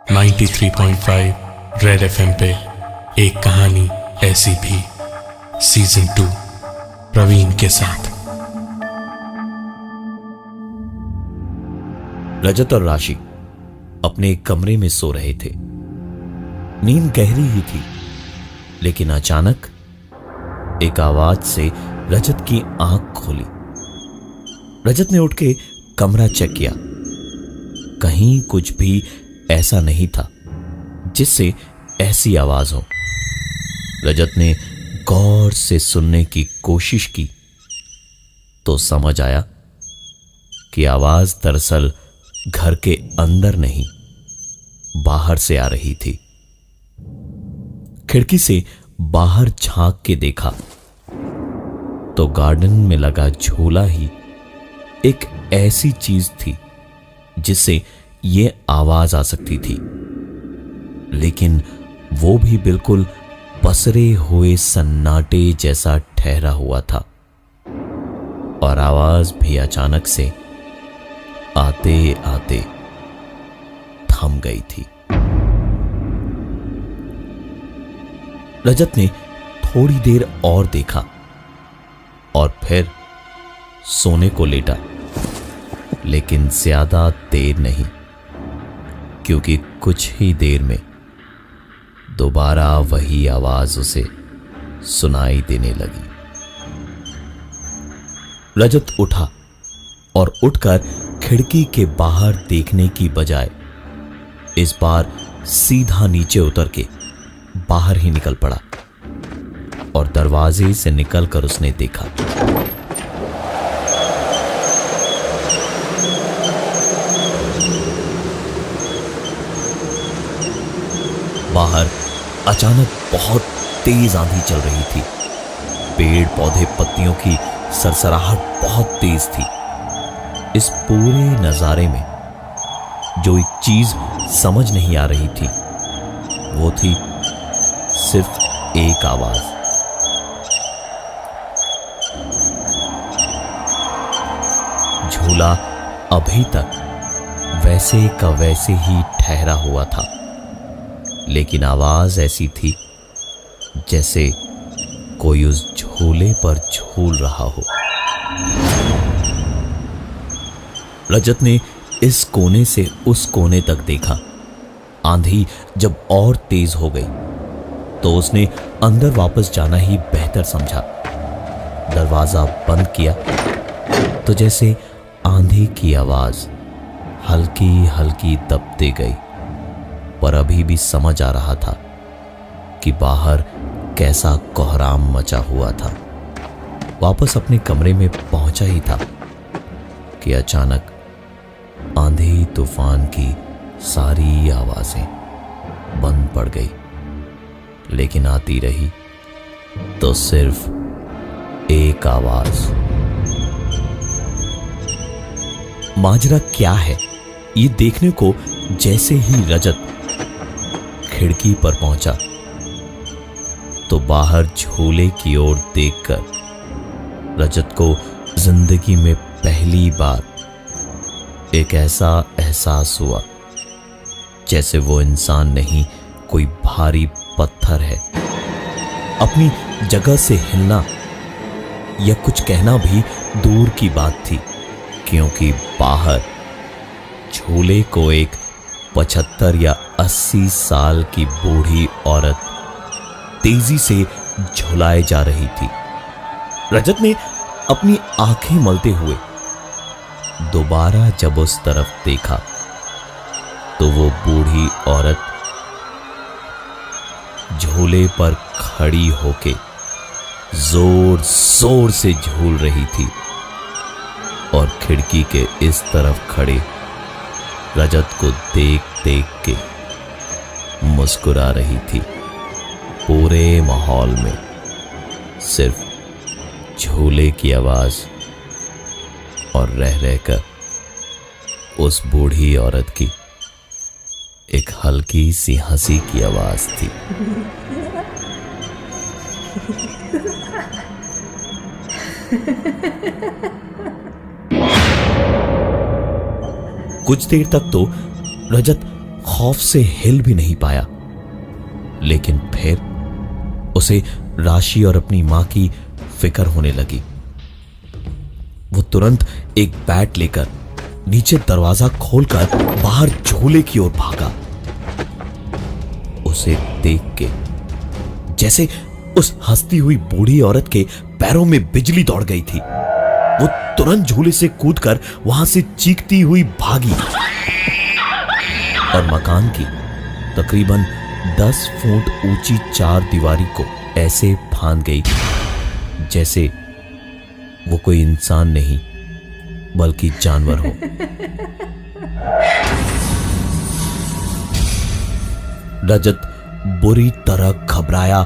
93.5 red FM पे एक कहानी ऐसी भी सीजन 2 प्रवीण के साथ। रजत और राशि अपने एक कमरे में सो रहे थे। नींद गहरी ही थी, लेकिन अचानक एक आवाज से रजत की आंख खोली। रजत ने उठ के कमरा चेक किया। कहीं कुछ भी ऐसा नहीं था जिससे ऐसी आवाज हो। रजत ने गौर से सुनने की कोशिश की तो समझ आया कि आवाज दरअसल घर के अंदर नहीं, बाहर से आ रही थी। खिड़की से बाहर झांक के देखा तो गार्डन में लगा झूला ही एक ऐसी चीज थी जिससे ये आवाज आ सकती थी, लेकिन वो भी बिल्कुल पसरे हुए सन्नाटे जैसा ठहरा हुआ था और आवाज भी अचानक से आते आते थम गई थी। रजत ने थोड़ी देर और देखा और फिर सोने को लेटा, लेकिन ज्यादा देर नहीं, क्योंकि कुछ ही देर में दोबारा वही आवाज उसे सुनाई देने लगी। रजत उठा और उठकर खिड़की के बाहर देखने की बजाय इस बार सीधा नीचे उतर के बाहर ही निकल पड़ा और दरवाजे से निकलकर उसने देखा बाहर अचानक बहुत तेज आंधी चल रही थी। पेड़ पौधे पत्तियों की सरसराहट बहुत तेज थी। इस पूरे नजारे में जो एक चीज समझ नहीं आ रही थी वो थी सिर्फ एक आवाज। झूला अभी तक वैसे का वैसे ही ठहरा हुआ था, लेकिन आवाज ऐसी थी जैसे कोई उस झूले पर झूल रहा हो। रजत ने इस कोने से उस कोने तक देखा। आंधी जब और तेज हो गई तो उसने अंदर वापस जाना ही बेहतर समझा। दरवाजा बंद किया तो जैसे आंधी की आवाज हल्की हल्की दबते गई, पर अभी भी समझ आ रहा था कि बाहर कैसा कोहराम मचा हुआ था। वापस अपने कमरे में पहुंचा ही था कि अचानक आंधी तूफान की सारी आवाजें बंद पड़ गई, लेकिन आती रही तो सिर्फ एक आवाज। माजरा क्या है, ये देखने को जैसे ही रजत खिड़की पर पहुंचा तो बाहर झूले की ओर देखकर रजत को जिंदगी में पहली बार एक ऐसा एहसास हुआ जैसे वो इंसान नहीं, कोई भारी पत्थर है। अपनी जगह से हिलना या कुछ कहना भी दूर की बात थी, क्योंकि बाहर झूले को एक 75 या 80 साल की बूढ़ी औरत तेजी से झुलाए जा रही थी। रजत ने अपनी आंखें मलते हुए दोबारा जब उस तरफ देखा तो वो बूढ़ी औरत झूले पर खड़ी होके जोर जोर से झूल रही थी और खिड़की के इस तरफ खड़े रजत को देख देख के मुस्कुरा रही थी। पूरे माहौल में सिर्फ झूले की आवाज और रह रहकर उस बूढ़ी औरत की एक हल्की सी हंसी की आवाज थी। कुछ देर तक तो रजत खौफ से हिल भी नहीं पाया। लेकिन फिर उसे राशि और अपनी मां की फिक्र होने लगी। वो तुरंत एक बैट लेकर नीचे दरवाजा खोलकर बाहर झूले की ओर भागा। उसे देख के जैसे उस हंसती हुई बूढ़ी औरत के पैरों में बिजली दौड़ गई थी। वो तुरंत झूले से कूदकर वहां से चीखती हुई भागी और मकान की तकरीबन 10 फुट ऊंची 4 दीवारी को ऐसे फांद गई जैसे वो कोई इंसान नहीं बल्कि जानवर हो। रजत बुरी तरह घबराया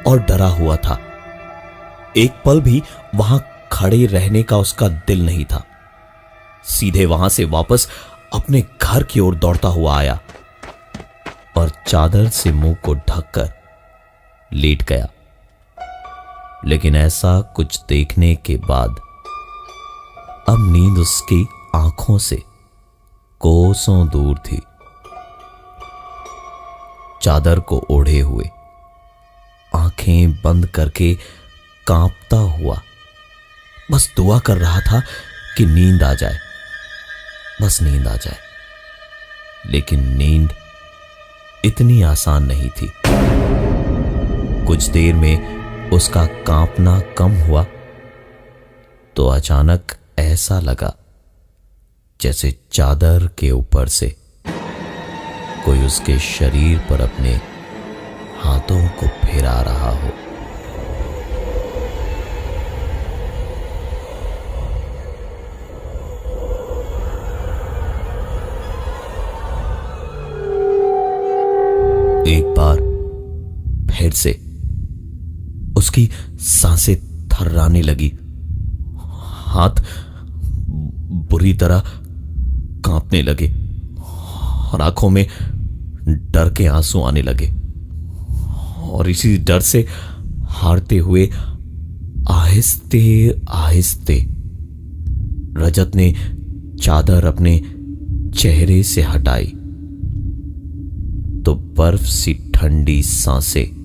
और डरा हुआ था। एक पल भी वहां खड़े रहने का उसका दिल नहीं था। सीधे वहां से वापस अपने घर की ओर दौड़ता हुआ आया और चादर से मुंह को ढककर लेट गया। लेकिन ऐसा कुछ देखने के बाद अब नींद उसकी आंखों से कोसों दूर थी। चादर को ओढ़े हुए, आंखें बंद करके कांपता हुआ बस दुआ कर रहा था कि नींद आ जाए, बस नींद आ जाए। लेकिन नींद इतनी आसान नहीं थी। कुछ देर में उसका कांपना कम हुआ तो अचानक ऐसा लगा जैसे चादर के ऊपर से कोई उसके शरीर पर अपने हाथों को फेरा रहा हो। एक बार फिर से उसकी सांसें थर्राने लगी, हाथ बुरी तरह कांपने लगे और आंखों में डर के आंसू आने लगे। और इसी डर से हारते हुए आहिस्ते आहिस्ते रजत ने चादर अपने चेहरे से हटाई तो बर्फ सी ठंडी सांसें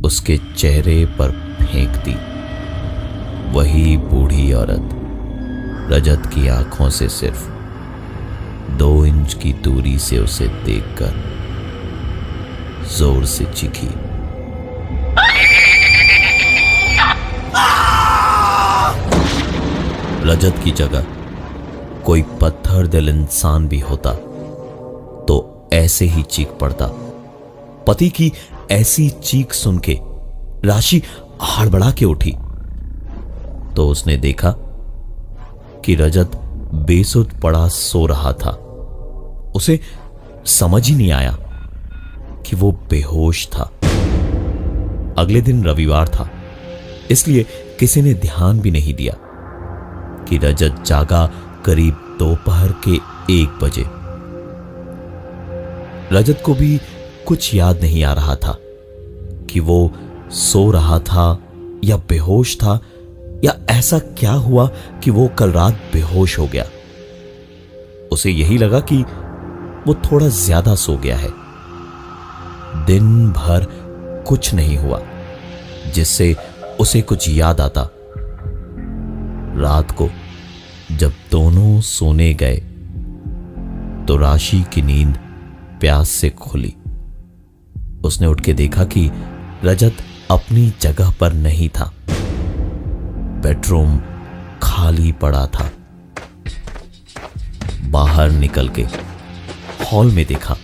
उसके चेहरे पर फेंक दी। वही बूढ़ी औरत रजत की आंखों से सिर्फ 2 इंच की दूरी से उसे देखकर जोर से चीखी। रजत की जगह कोई पत्थर दिल इंसान भी होता तो ऐसे ही चीख पड़ता। पति की ऐसी चीख सुन के राशि हड़बड़ा के उठी तो उसने देखा कि रजत बेसुध पड़ा सो रहा था। उसे समझ ही नहीं आया कि वो बेहोश था। अगले दिन रविवार था, इसलिए किसी ने ध्यान भी नहीं दिया कि रजत जागा करीब दोपहर के 1 बजे। रजत को भी कुछ याद नहीं आ रहा था कि वो सो रहा था या बेहोश था, या ऐसा क्या हुआ कि वो कल रात बेहोश हो गया। उसे यही लगा कि वो थोड़ा ज्यादा सो गया है। दिन भर कुछ नहीं हुआ जिससे उसे कुछ याद आता। रात को जब दोनों सोने गए तो राशि की नींद प्यास से खुली। उसने उठ के देखा कि रजत अपनी जगह पर नहीं था। बेडरूम खाली पड़ा था। बाहर निकल के हॉल में देखा,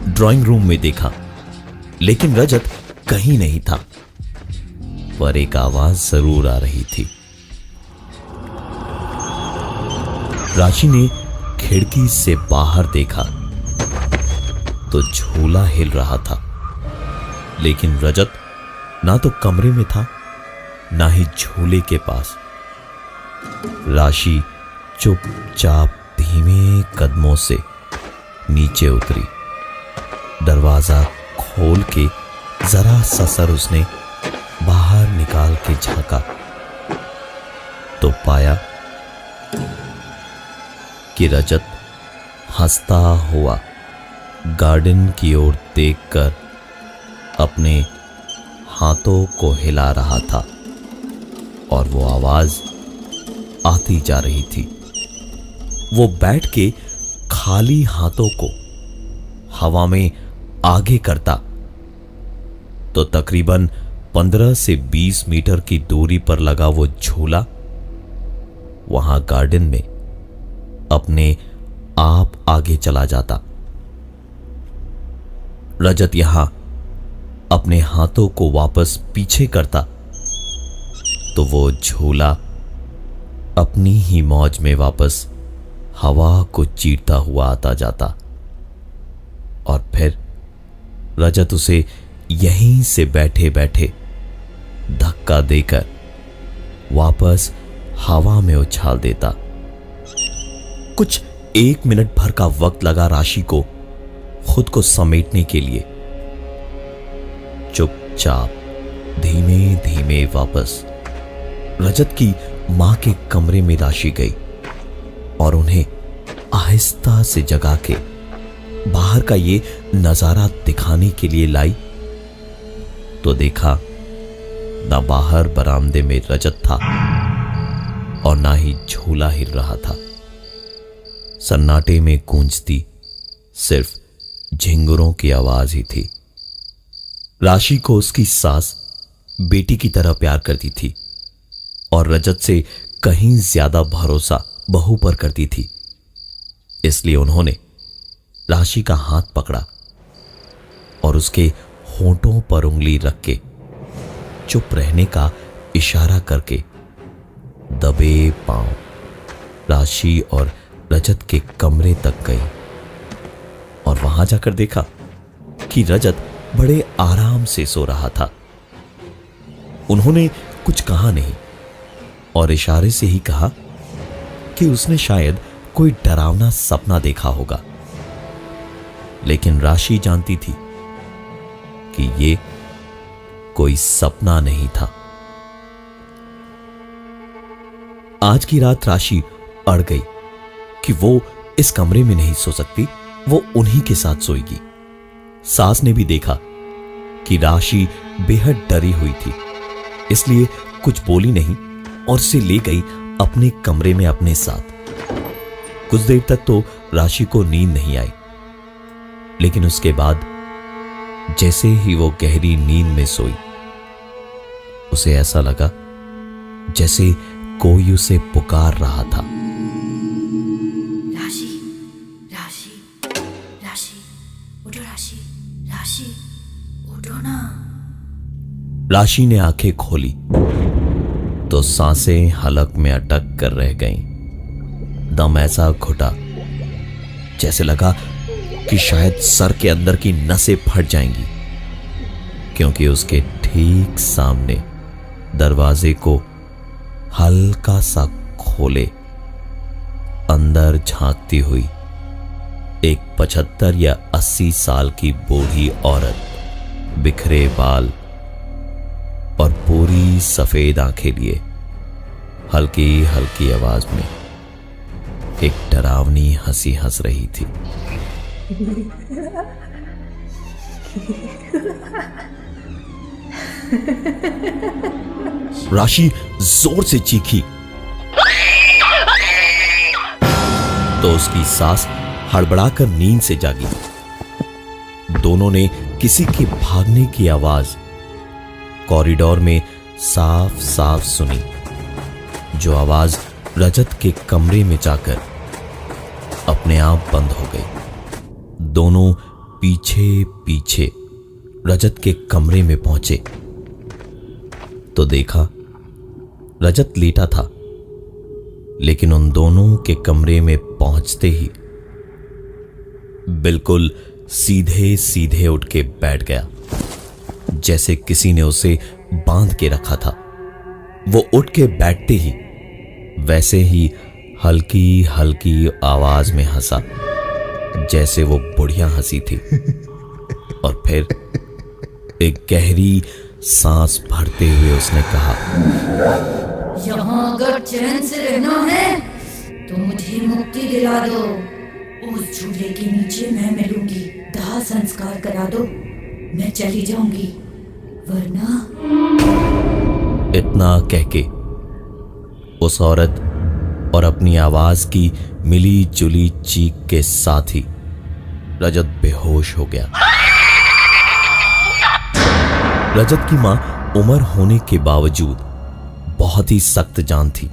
ड्राइंग रूम में देखा, लेकिन रजत कहीं नहीं था। पर एक आवाज जरूर आ रही थी। राशि ने खिड़की से बाहर देखा तो झूला हिल रहा था, लेकिन रजत ना तो कमरे में था ना ही झूले के पास। राशि चुपचाप धीमे कदमों से नीचे उतरी। दरवाजा खोल के जरा सा सर उसने बाहर निकाल के झांका तो पाया कि रजत हंसता हुआ गार्डन की ओर देखकर अपने हाथों को हिला रहा था और वो आवाज आती जा रही थी। वो बैठ के खाली हाथों को हवा में आगे करता तो तकरीबन 15 से 20 मीटर की दूरी पर लगा वो झूला वहां गार्डन में अपने आप आगे चला जाता। रजत यहां अपने हाथों को वापस पीछे करता तो वो झूला अपनी ही मौज में वापस हवा को चीरता हुआ आता जाता और फिर रजत उसे यहीं से बैठे बैठे धक्का देकर वापस हवा में उछाल देता। कुछ 1 मिनट भर का वक्त लगा राशि को खुद को समेटने के लिए। चुपचाप धीमे धीमे वापस रजत की मां के कमरे में राशि गई और उन्हें आहिस्ता से जगा के बाहर का ये नजारा दिखाने के लिए लाई तो देखा ना बाहर बरामदे में रजत था और ना ही झूला हिल रहा था। सन्नाटे में गूंजती सिर्फ झिंगुरों की आवाज ही थी। राशि को उसकी सास बेटी की तरह प्यार करती थी और रजत से कहीं ज्यादा भरोसा बहू पर करती थी। इसलिए उन्होंने राशि का हाथ पकड़ा और उसके होंठों पर उंगली रख के चुप रहने का इशारा करके दबे पांव राशि और रजत के कमरे तक गई और वहां जाकर देखा कि रजत बड़े आराम से सो रहा था। उन्होंने कुछ कहा नहीं और इशारे से ही कहा कि उसने शायद कोई डरावना सपना देखा होगा, लेकिन राशि जानती थी कि ये कोई सपना नहीं था। आज की रात राशि अड़ गई कि वो इस कमरे में नहीं सो सकती, वो उन्हीं के साथ सोएगी। सास ने भी देखा कि राशि बेहद डरी हुई थी, इसलिए कुछ बोली नहीं और उसे ले गई अपने कमरे में अपने साथ। कुछ देर तक तो राशि को नींद नहीं आई, लेकिन उसके बाद जैसे ही वो गहरी नींद में सोई, उसे ऐसा लगा जैसे कोई उसे पुकार रहा था। राशि, राशि, राशि, उठो राशि, राशि, उठो ना। राशि ने आंखें खोली तो सांसें हलक में अटक कर रह गईं। दम ऐसा घुटा जैसे लगा कि शायद सर के अंदर की नसें फट जाएंगी, क्योंकि उसके ठीक सामने दरवाजे को हल्का सा खोले अंदर झांकती हुई एक 75 या 80 साल की बूढ़ी औरत, बिखरे बाल और पूरी सफेद आंखें लिए हल्की हल्की आवाज में एक डरावनी हंसी हंस रही थी। राशि जोर से चीखी तो उसकी सास हड़बड़ाकर नींद से जागी। दोनों ने किसी के भागने की आवाज कॉरिडोर में साफ साफ सुनी, जो आवाज रजत के कमरे में जाकर अपने आप बंद हो गई। दोनों पीछे पीछे रजत के कमरे में पहुंचे तो देखा रजत लेटा था, लेकिन उन दोनों के कमरे में पहुंचते ही बिल्कुल सीधे सीधे उठ के बैठ गया, जैसे किसी ने उसे बांध के रखा था। वो उठ के बैठते ही वैसे ही हल्की हल्की आवाज में हंसा जैसे वो बुढ़िया हंसी थी, और फिर एक गहरी सांस भरते हुए उसने कहा, यहाँ अगर चैन से रहना है तो मुझे मुक्ति दिला दो, उस झूले के नीचे मैं मिलूंगी। दाह संस्कार करा दो, मैं चली जाऊंगी, वरना। इतना कह के उस औरत और अपनी आवाज की मिली जुली चीख के साथ ही रजत बेहोश हो गया। रजत की मां उम्र होने के बावजूद बहुत ही सख्त जान थी।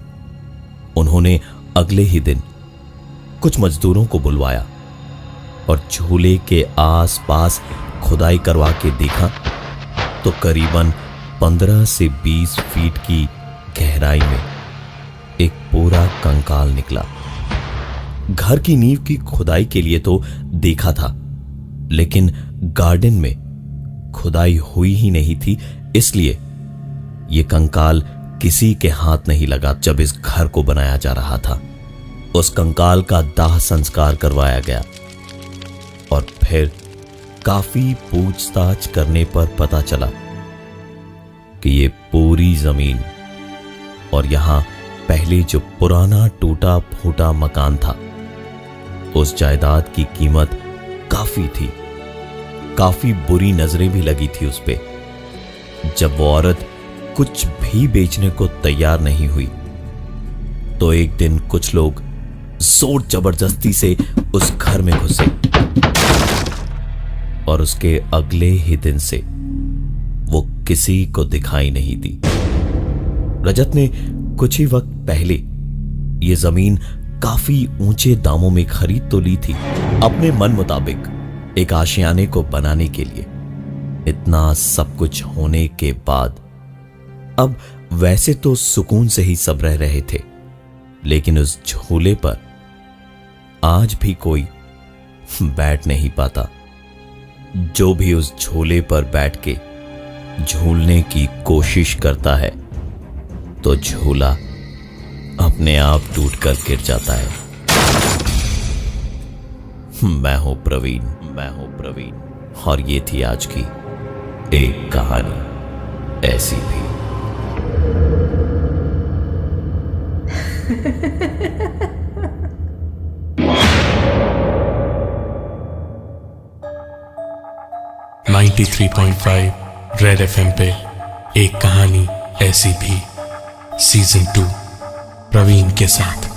उन्होंने अगले ही दिन कुछ मजदूरों को बुलवाया और झूले के आसपास खुदाई करवा के देखा तो करीबन 15 से 20 फीट की गहराई में एक पूरा कंकाल निकला। घर की नींव की खुदाई के लिए तो देखा था, लेकिन गार्डन में खुदाई हुई ही नहीं थी, इसलिए यह कंकाल किसी के हाथ नहीं लगा। जब इस घर को बनाया जा रहा था, उस कंकाल का दाह संस्कार करवाया गया और फिर काफी पूछताछ करने पर पता चला कि ये पूरी जमीन और यहां पहले जो पुराना टूटा फूटा मकान था, उस जायदाद की कीमत काफी थी। काफी बुरी नजरें भी लगी थी उस पे। जब वो औरत कुछ भी बेचने को तैयार नहीं हुई तो एक दिन कुछ लोग जोर जबरदस्ती से उस घर में घुसे और उसके अगले ही दिन से वो किसी को दिखाई नहीं दी। रजत ने कुछ ही वक्त पहले ये जमीन काफी ऊंचे दामों में खरीद तो ली थी, अपने मन मुताबिक एक आशियाने को बनाने के लिए। इतना सब कुछ होने के बाद अब वैसे तो सुकून से ही सब रह रहे थे, लेकिन उस झूले पर आज भी कोई बैठ नहीं पाता। जो भी उस झूले पर बैठ के झूलने की कोशिश करता है तो झूला अपने आप टूटकर गिर जाता है। मैं हूं प्रवीण और ये थी आज की एक कहानी ऐसी भी। रेड एफएम पे एक कहानी ऐसी भी सीजन 2 प्रवीण के साथ।